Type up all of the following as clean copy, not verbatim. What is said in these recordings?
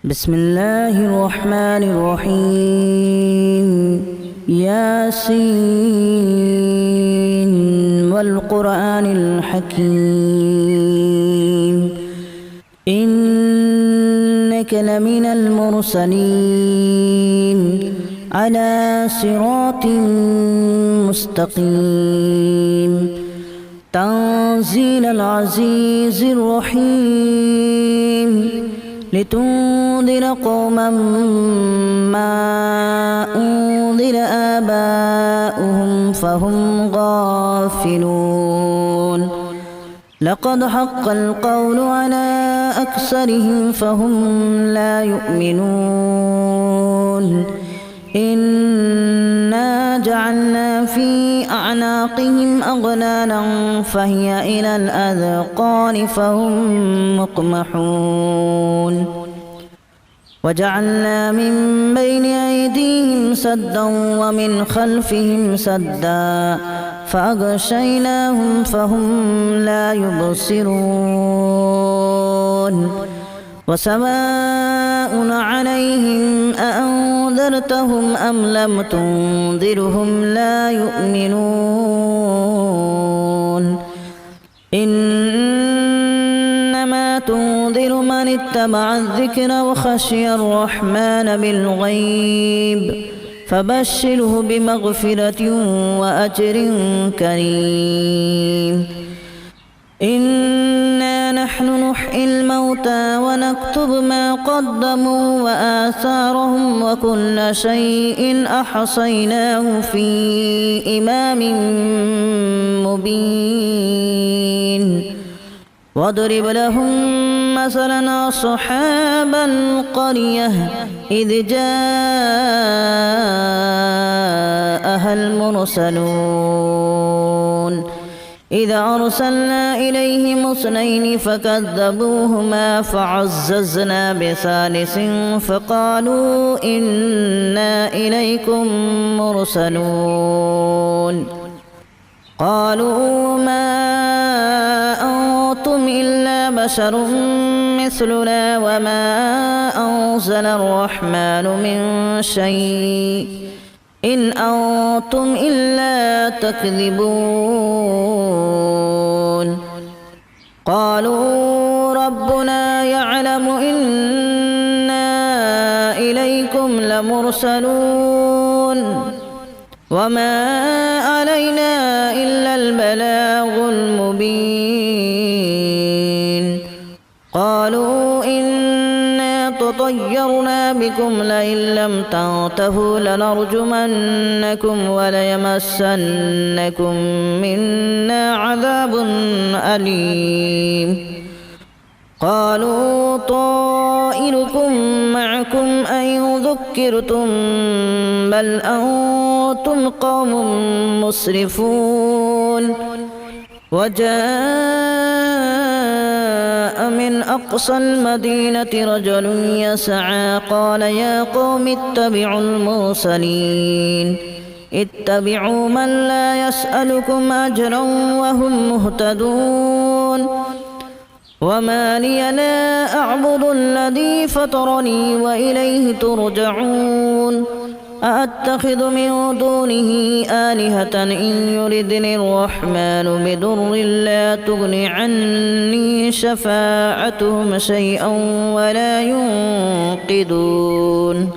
بسم الله الرحمن الرحيم ياسين والقرآن الحكيم إنك لمن المرسلين على صراط مستقيم تنزيل العزيز الرحيم لتنذر قوما ما أنذر آباؤهم فهم غافلون لقد حق القول على أكثرهم فهم لا يؤمنون إنا جعلنا في أعناقهم أغلالا فهي إلى الأذقان فهم مقمحون وجعلنا من بين أيديهم سدا ومن خلفهم سدا فأغشيناهم فهم لا يبصرون وسواء عليهم أأنذرتهم أم لم تنذرهم لا يؤمنون إنما تنذر من اتبع الذكر وخشي الرحمن بالغيب فبشره بمغفرة وأجر كريم إنا نحن نحيي الموتى ونكتب ما قدموا وآثارهم وكل شيء أحصيناه في إمام مبين واضرب لهم مثلا أصحاب القرية إذ جاءها المرسلون إذا أرسلنا إليهم اثنين فكذبوهما فعززنا بثالث فقالوا إنا إليكم مرسلون قالوا ما أنتم إلا بشر مثلنا وما أنزل الرحمن من شيء إن أنتم إلا تكذبون قالوا ربنا يعلم إنا إليكم لمرسلون وما علينا إلا البلاغ المبين قالوا إنا تطيرنا بكم لئن لم تنتهوا لنرجمنكم وليمسنكم منا عذاب أليم قالوا طائركم معكم أن ذكرتم بل أنتم قوم مسرفون وجاء من أقصى المدينة رجل يسعى قال يا قوم اتبعوا المرسلين اتبعوا من لا يسألكم أجرا وهم مهتدون وما لي لا أعبد الذي فطرني وإليه ترجعون أأتخذ من دونه آلهة إن يردني الرحمن بضر لا تغن عني شفاعتهم شيئا ولا ينقذون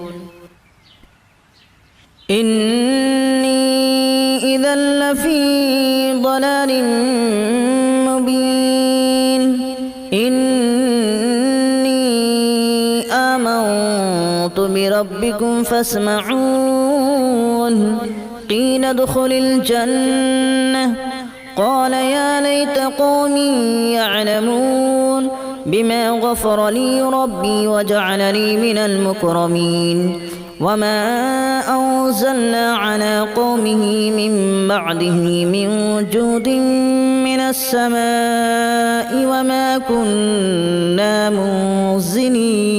إني إذا لفي ضلال مبين إني آمنت بربكم فاسمعون قيل ادخل الجنة قال يا ليت قومي يعلمون بما غفر لي ربي وجعلني من المكرمين وما أنزلنا على قومه من بعده من جود من السماء وما كنا منزلين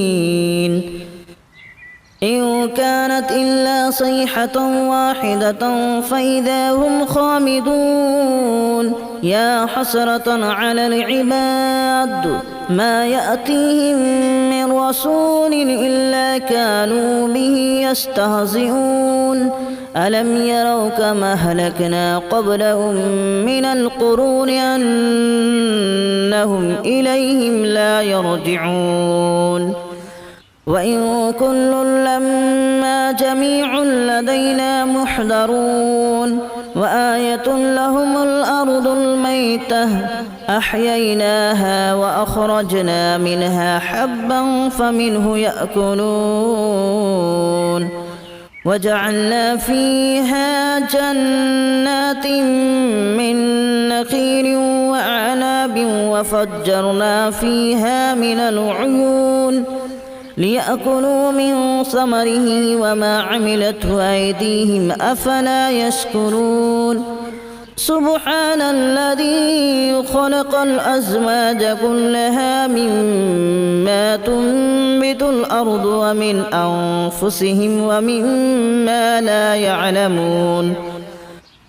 إن كانت إلا صيحة واحدة فإذا هم خامدون يا حسرة على العباد ما يأتيهم من رسول إلا كانوا به يستهزئون ألم يروا كما أهلكنا قبلهم من القرون أنهم إليهم لا يرجعون وإن كل لما جميع لدينا محضرون وآية لهم الأرض الميتة أحييناها وأخرجنا منها حبا فمنه يأكلون وجعلنا فيها جنات من نخيل وأعناب وفجرنا فيها من العيون ليأكلوا من ثمره وما عملته أيديهم أفلا يشكرون سبحان الذي خلق الأزواج كلها مما تنبت الأرض ومن أنفسهم ومما لا يعلمون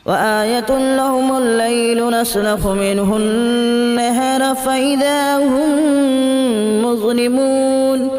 وآية لهم الليل نسلخ منه النهار فإذا هم مظلمون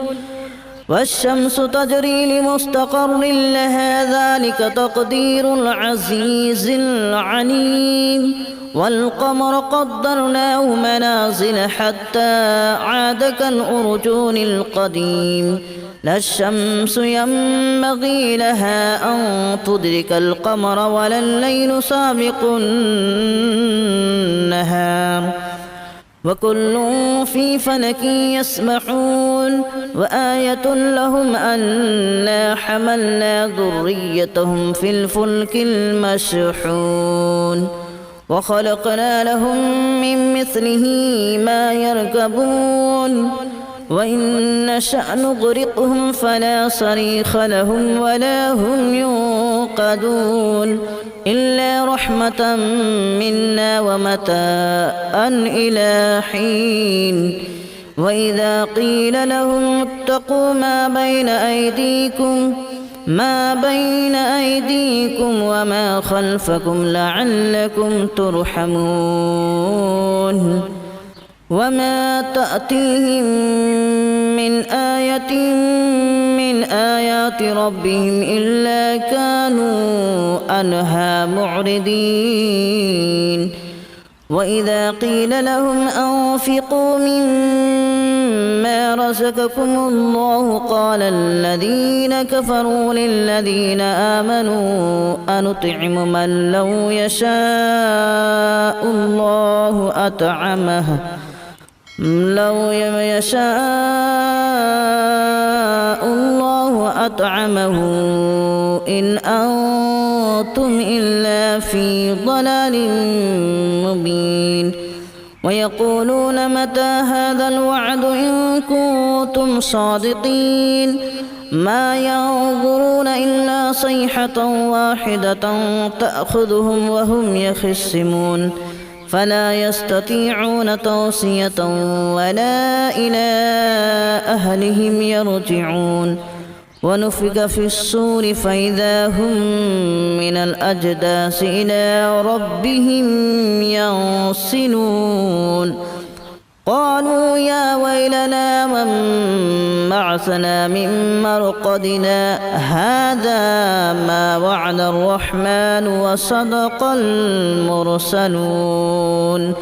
والشمس تجري لمستقر لها ذلك تقدير العزيز العليم والقمر قدرناه منازل حتى عاد كالأرجون القديم لا الشمس ينبغي لها أن تدرك القمر ولا الليل سابق النهار وكل في فلك يسبحون وآية لهم أنا حملنا ذريتهم في الفلك المشحون وخلقنا لهم من مثله ما يركبون وإن نشأ نغرقهم فلا صريخ لهم ولا هم ينقذون إلا رحمة منا ومتاعا إلى حين وإذا قيل لهم اتقوا ما بين أيديكم وما خلفكم لعلكم ترحمون وما تأتيهم من آية من آيات ربهم إلا كانوا عنها معرضين وإذا قيل لهم أنفقوا مما رزقكم الله قال الذين كفروا للذين آمنوا أنطعم من لو يشاء الله أطعمه إن أنتم إلا في ضلال مبين ويقولون متى هذا الوعد إن كنتم صادقين ما ينظرون إلا صيحة واحدة تأخذهم وهم يخصمون فلا يستطيعون توصية ولا إلى أهلهم يرجعون ونفخ في الصور فإذا هم من الأجداث إلى ربهم ينسلون قالوا يا ويلنا من بعثنا من مرقدنا هذا ما وعد الرحمن وصدق المرسلون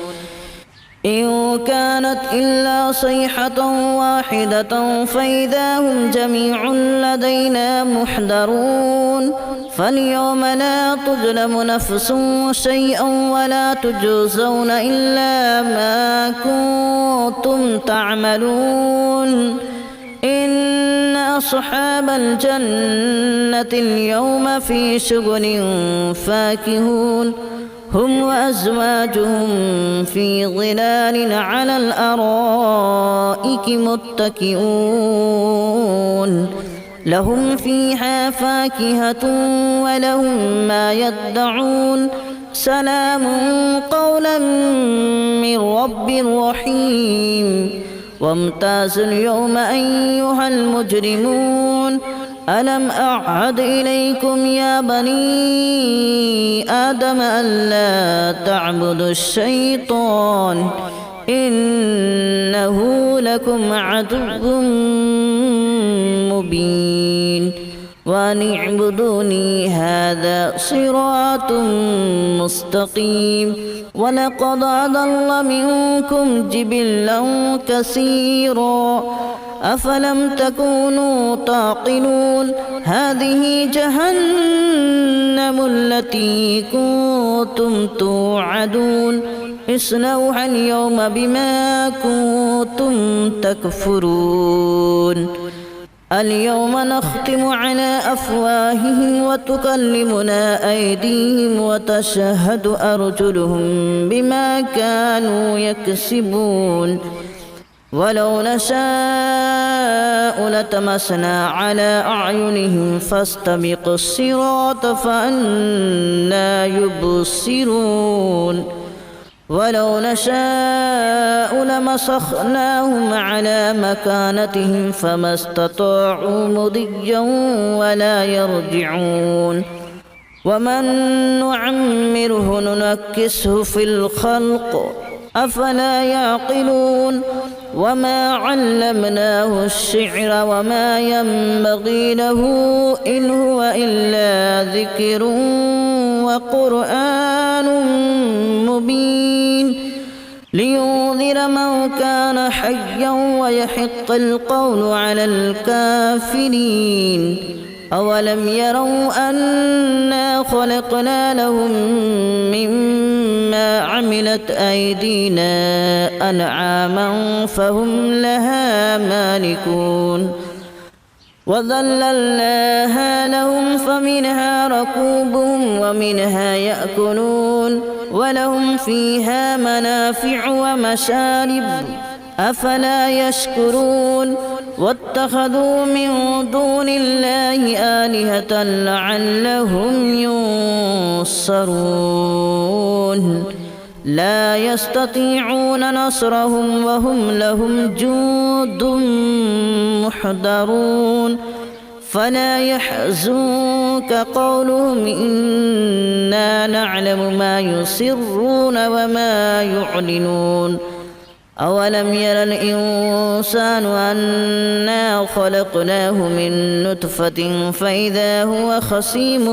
إن كانت إلا صيحة واحدة فإذا هم جميع لدينا محضرون فاليوم لا تظلم نفس شيئا ولا تجزون إلا ما كنتم تعملون إن أصحاب الجنة اليوم في شغل فاكهون هم وأزواجهم في ظلال على الأرائك متكئون لهم فيها فاكهة ولهم ما يدعون سلام قولا من رب رحيم وامتازوا اليوم أيها المجرمون ألم أعهد إليكم يا بني آدم ألا تعبدوا الشيطان إنه لكم عدو مبين وأن اعبدوني هذا صراط مستقيم ولقد أضل منكم جبلا كثيرا أفلم تكونوا تعقلون هذه جهنم التي كنتم توعدون اصلوها اليوم بما كنتم تكفرون اليوم نختم على أفواههم وتكلمنا أيديهم وتشهد أرجلهم بما كانوا يكسبون ولو نشاء لتمسنا على أعينهم فاستبقوا الصراط فأنى يبصرون ولو نشاء لمسخناهم على مكانتهم فما استطاعوا مضيا ولا يرجعون ومن نعمره ننكسه في الخلق أفلا يعقلون وما علمناه الشعر وما ينبغي له إن هو إلا ذكر وقرآن مبين لينذر من كان حيا ويحق القول على الكافرين أولم يروا أنا خلقنا لهم مما عملت أيدينا أنعاما فهم لها مالكون وذللناها لهم فمنها ركوبهم ومنها يأكلون ولهم فيها منافع ومشارب أفلا يشكرون واتخذوا من دون الله آلهة لعلهم ينصرون لا يستطيعون نصرهم وهم لهم جند محضرون فلا يحزنك قولهم إنا نعلم ما يسرون وما يعلنون أولم ير الإنسان أنا خلقناه من نطفة فإذا هو خصيم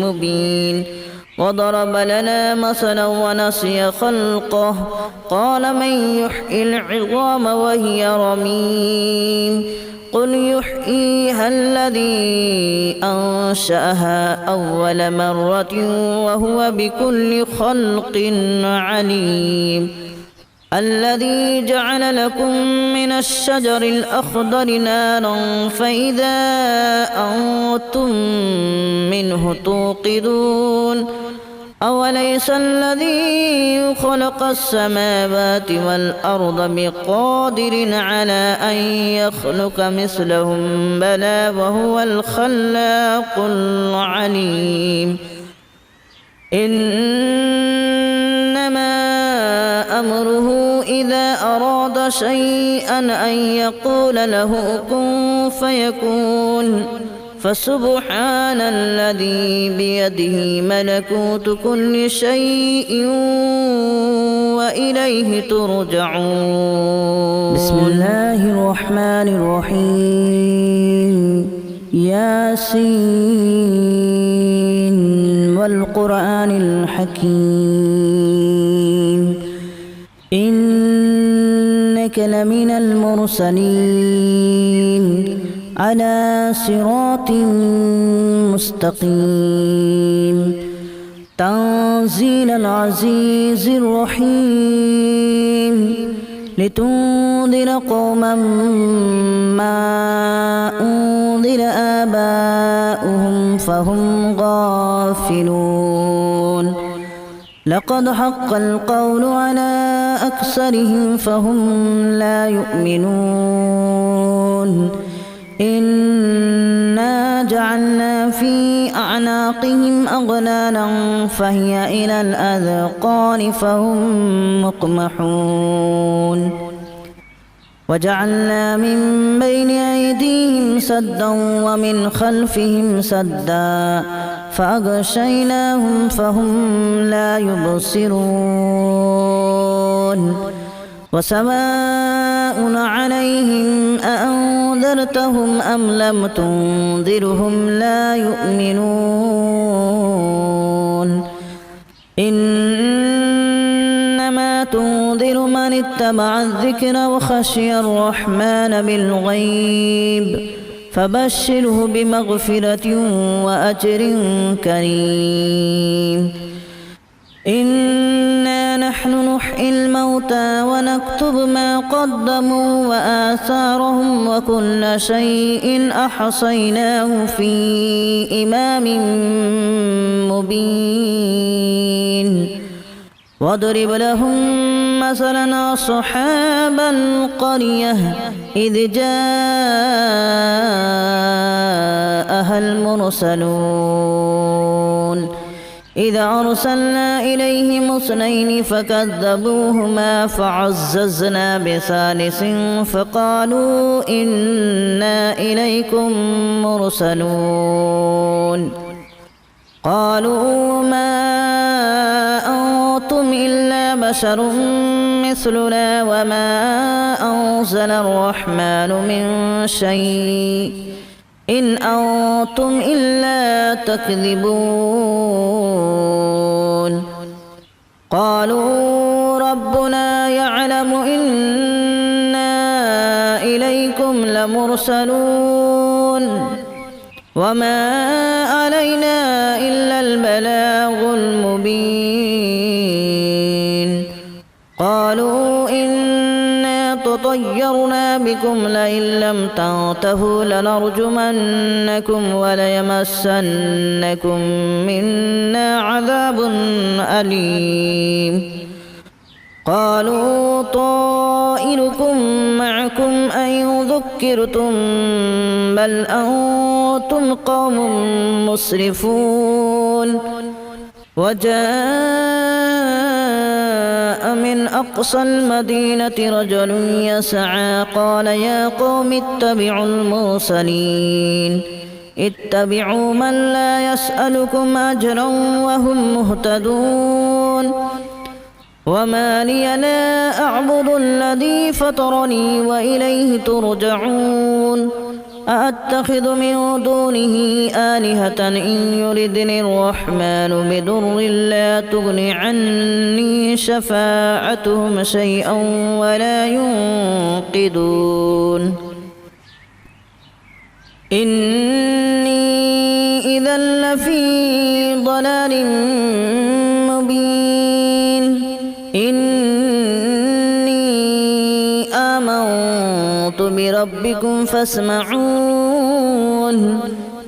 مبين وضرب لنا مثلا ونسي خلقه قال من يحيي العظام وهي رميم قل يحييها الذي أنشأها أول مرة وهو بكل خلق عليم الذي جعل لكم من الشجر الأخضر نارا فإذا أنتم منه توقدون أوليس الذي خلق السماوات والأرض بقادر على أن يخلق مثلهم بلى وهو الخلاق العليم إنما أمره إذا أراد شيئا أن يقول له كن فيكون فسبحان الذي بيده ملكوت كل شيء وإليه ترجعون بسم الله الرحمن الرحيم ياسين والقرآن الحكيم إنك لمن المرسلين على صراط مستقيم تنزيل العزيز الرحيم لتنذر قوما ما أنذر آباؤهم فهم غافلون لقد حق القول على أكثرهم فهم لا يؤمنون إنا جعلنا في أعناقهم أغلالا فهي إلى الأذقان فهم مقمحون وجعلنا من بين أيديهم سدا ومن خلفهم سدا فأغشيناهم فهم لا يبصرون وسواء عليهم أأنذرتهم أم لم تنذرهم لا يؤمنون إنما تنذر من اتبع الذكر وخشي الرحمن بالغيب فبشره بمغفرة وأجر كريم إنا نحن نحيي الموتى ونكتب ما قدموا وآثارهم وكل شيء أحصيناه في إمام مبين واضرب لهم مثلا أصحاب القرية إذ جاءها المرسلون إذا أرسلنا إليهم اثنين فكذبوهما فعززنا بثالث فقالوا إنا إليكم مرسلون قالوا ما أنتم إلا بشر مثلنا وما أنزل الرحمن من شيء إن أنتم إلا تكذبون قالوا ربنا يعلم إنا إليكم لمرسلون وما علينا إلا البلاغ المبين قالوا إنا تطيرنا بكم لئن لم تنتهوا لنرجمنكم وليمسنكم منا عذاب أليم قالوا طائركم معكم أن ذكرتم بل أنتم قوم مسرفون وجاء من أقصى المدينة رجل يسعى قال يا قوم اتبعوا المرسلين اتبعوا من لا يسألكم أجرا وهم مهتدون وما لي لا أعبد الذي فطرني وإليه ترجعون أأتخذ من دونه آلهة إن يردني الرحمن بضر لا تغن عني شفاعتهم شيئا ولا ينقذون إني إذا لفي ضلال مبين إني آمنت بربكم فاسمعون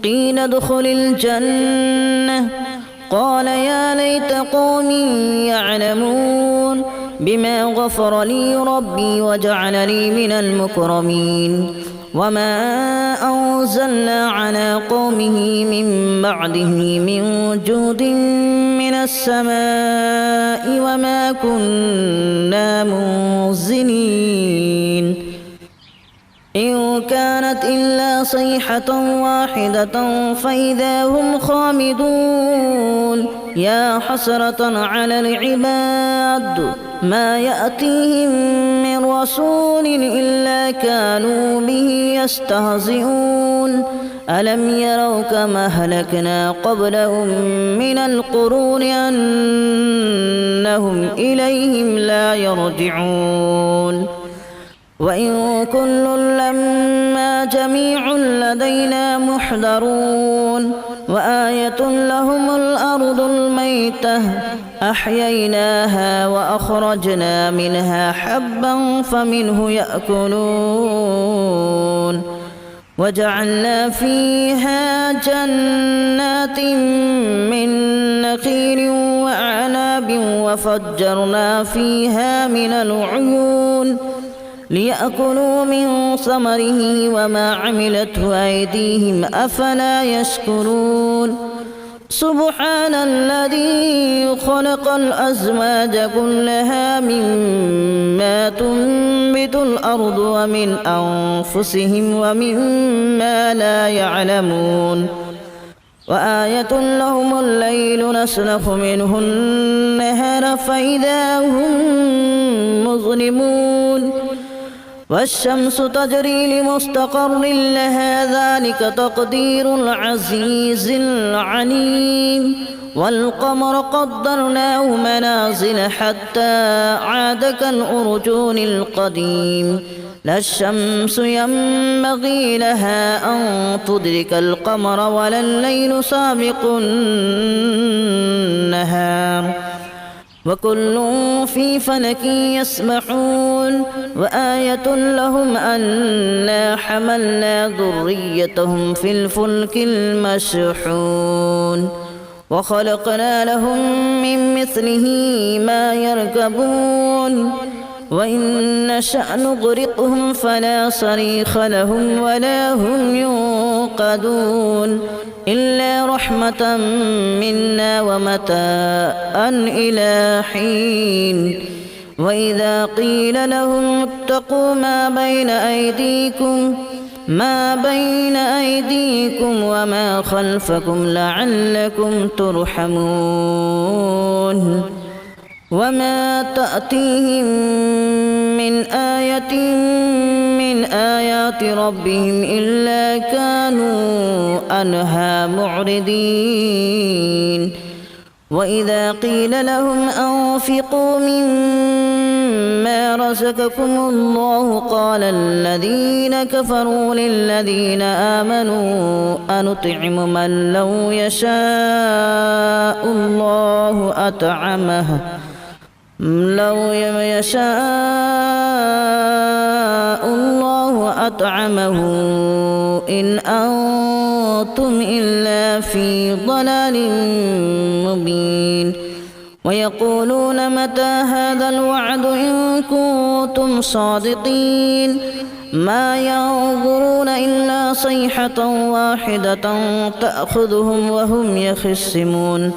قيل ادخل الجنة قال يا ليت قومي يعلمون بما غفر لي ربي وجعلني من المكرمين وما أنزلنا على قومه من بعده من جود من السماء وما كنا منزلين إن كانت إلا صيحة واحدة فإذا هم خامدون يا حسرة على العباد ما يأتيهم من رسول إلا كانوا به يستهزئون ألم يروا كما أهلكنا قبلهم من القرون أنهم إليهم لا يرجعون وإن كل لما جميع لدينا محضرون وآية لهم الأرض الميتة أحييناها وأخرجنا منها حبا فمنه يأكلون وجعلنا فيها جنات من نخيل وأعناب وفجرنا فيها من العيون ليأكلوا من ثمره وما عملته أيديهم أفلا يشكرون سبحان الذي خلق الأزواج كلها مما تنبت الأرض ومن أنفسهم ومما لا يعلمون وآية لهم الليل نسلخ منه النهار فإذا هم مظلمون والشمس تجري لمستقر لها ذلك تقدير العزيز العليم والقمر قدرناه منازل حتى عاد كالأرجون القديم لا الشمس ينبغي لها أن تدرك القمر ولا الليل سابق النهار وكل في فلك يسبحون وآية لهم أنا حملنا ذريتهم في الفلك المشحون وخلقنا لهم من مثله ما يركبون وإن نشأ نغرقهم فلا صريخ لهم ولا هم ينقذون إلا رحمة منا ومتاعا إلى حين وإذا قيل لهم اتقوا ما بين أيديكم وما خلفكم لعلكم ترحمون وما تأتيهم من آية من آيات ربهم إلا كانوا عنها معرضين وإذا قيل لهم أنفقوا مما رزقكم الله قال الذين كفروا للذين آمنوا أنطعم من لو يشاء الله أطعمه إن أنتم إلا في ضلال مبين ويقولون متى هذا الوعد إن كنتم صادقين ما ينظرون إلا صيحة واحدة تأخذهم وهم يخصمون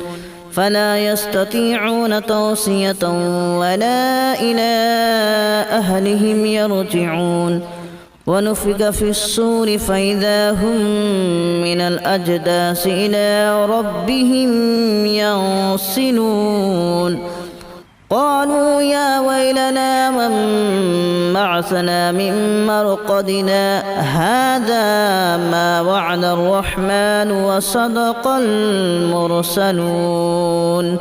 فلا يستطيعون توصية ولا إلى أهلهم يرجعون ونفخ في الصور فإذا هم من الأجداث إلى ربهم ينسلون قالوا يا ويلنا من بعثنا من مرقدنا هذا ما وعد الرحمن وصدق المرسلون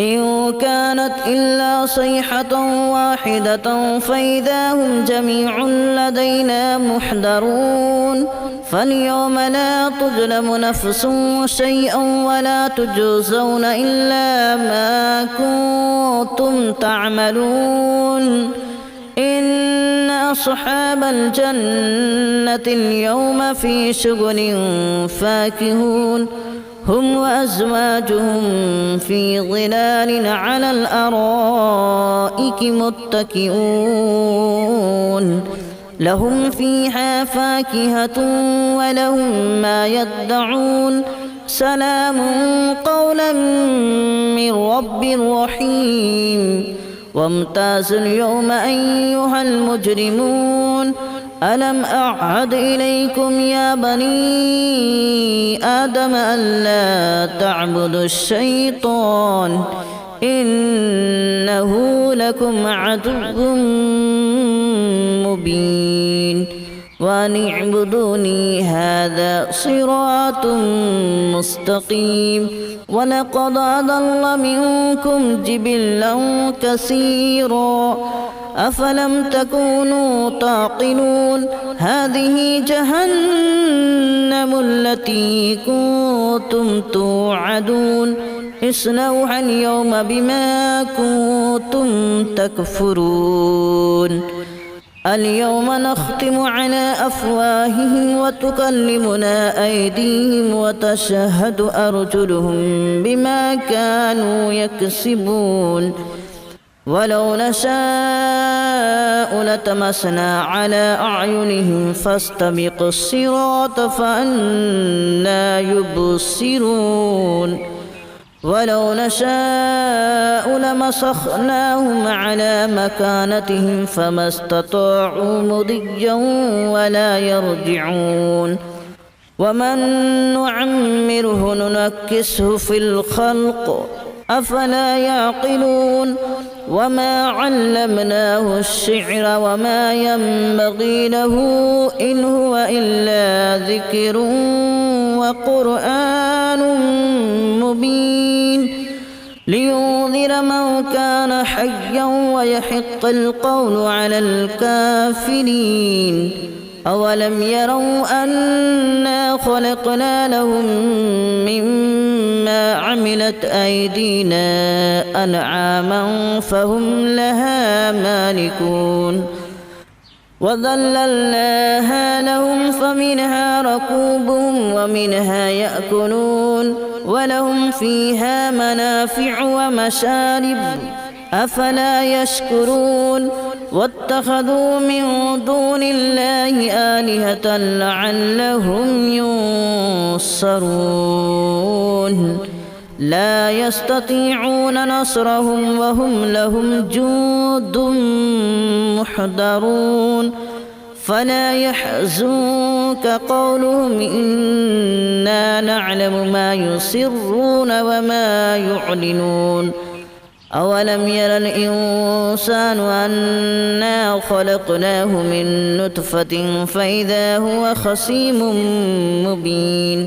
إن كانت إلا صيحة واحدة فإذا هم جميع لدينا محضرون فاليوم لا تظلم نفس شيئا ولا تجزون إلا ما كنتم تعملون إن أصحاب الجنة اليوم في شغل فاكهون هم وأزواجهم في ظلال على الأرائك متكئون لهم فيها فاكهة ولهم ما يدعون سلام قولا من رب رحيم وامتازوا اليوم أيها المجرمون ألم أعهد إليكم يا بني آدم ألا تعبدوا الشيطان إنه لكم عدو مبين وأن اعبدوني هذا صراط مستقيم ولقد أضل منكم جبلا كثيرا أفلم تكونوا تعقلون هذه جهنم التي كنتم توعدون اصلوها اليوم بما كنتم تكفرون اليوم نختم على أفواههم وتكلمنا أيديهم وتشهد أرجلهم بما كانوا يكسبون ولو نشاء لتمسنا على أعينهم فاستبقوا الصراط فأنى يبصرون ولو نشاء لمسخناهم على مكانتهم فما استطاعوا مضيا ولا يرجعون ومن نعمره ننكسه في الخلق أفلا يعقلون وما علمناه الشعر وما ينبغي له إن هو إلا ذكر وقرآن مبين لينذر من كان حيا ويحق القول على الكافرين أولم يروا أنا خلقنا لهم مما عملت أيدينا أنعاما فهم لها مالكون وذللناها لهم فمنها ركوبهم ومنها يأكلون ولهم فيها منافع ومشارب أفلا يشكرون واتخذوا من دون الله آلهة لعلهم ينصرون لا يستطيعون نصرهم وهم لهم جند محضرون فلا يحزنك قولهم إنا نعلم ما يسرون وما يعلنون أولم ير الإنسان أنا خلقناه من نطفة فإذا هو خصيم مبين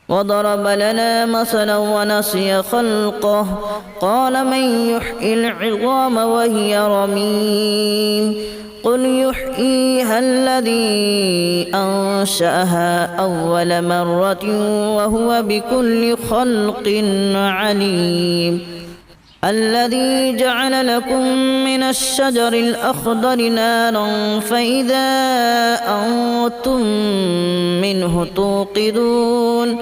وضرب لنا مثلا ونسي خلقه قال من يحيي العظام وهي رميم قل يحييها الذي أنشأها أول مرة وهو بكل خلق عليم الذي جعل لكم من الشجر الأخضر نارا فإذا أنتم منه توقدون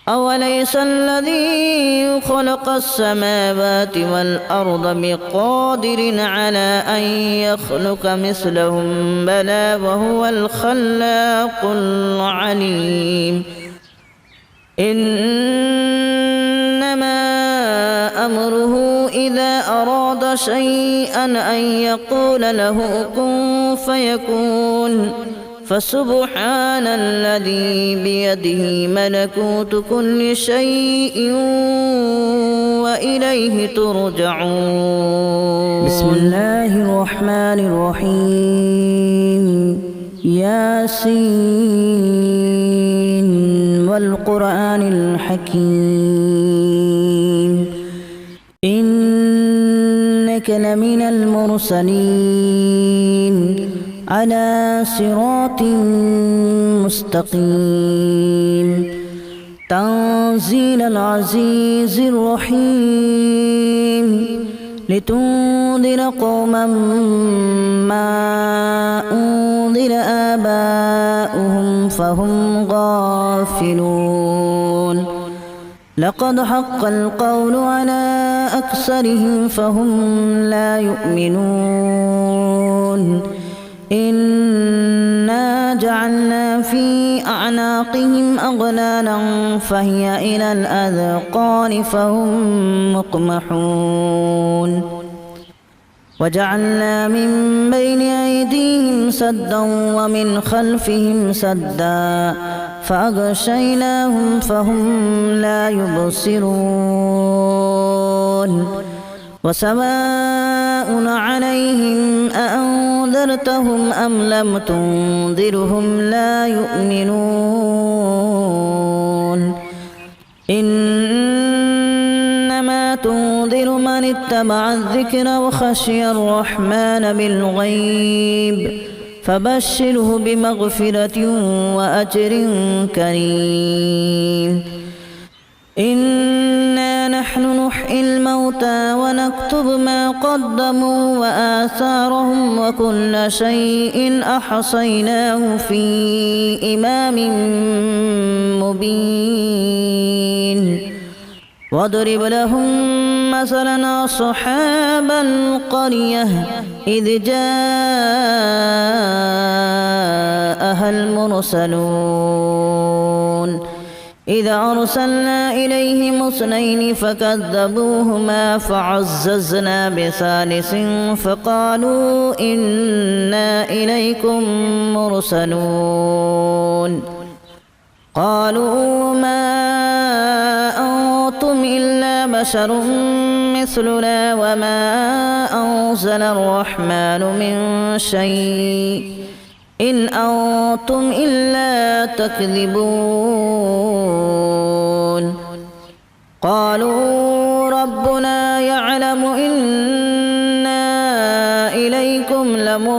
أوليس الذي خلق السماوات والأرض بقادر على أن يخلق مثلهم بلى وهو الخلاق العليم إنما أمره إذا أراد شيئا أن يقول له كن فيكون فسبحان الذي بيده ملكوت كل شيء وإليه ترجعون بسم الله الرحمن الرحيم ياسين والقرآن الحكيم إنك لمن المرسلين على صراط مستقيم تنزيل العزيز الرحيم لتنذر قوما ما أنذر آباؤهم فهم غافلون لقد حق القول على أكثرهم فهم لا يؤمنون إنا جعلنا في أعناقهم أغلالا فهي إلى الأذقان فهم مقمحون وجعلنا من بين أيديهم سدا ومن خلفهم سدا فأغشيناهم فهم لا يبصرون وسواء عليهم أأنذرتهم أم لم تنذرهم لا يؤمنون إنما تنذر من اتبع الذكر وخشي الرحمن بالغيب فبشره بمغفرة وأجر كريم إنا نحن نحيي الموتى ونكتب ما قدموا وآثارهم وكل شيء أحصيناه في إمام مبين واضرب لهم مثلا أصحاب القرية إذ جاءها المرسلون إذ أرسلنا إليهم اثنين فكذبوهما فعززنا بثالث فقالوا إنا إليكم مرسلون قالوا ما أنتم إلا بشر مثلنا وما أنزل الرحمن من شيء إن أنتم إلا تكذبون قالوا ربنا يعلم إنا إليكم لمرسلون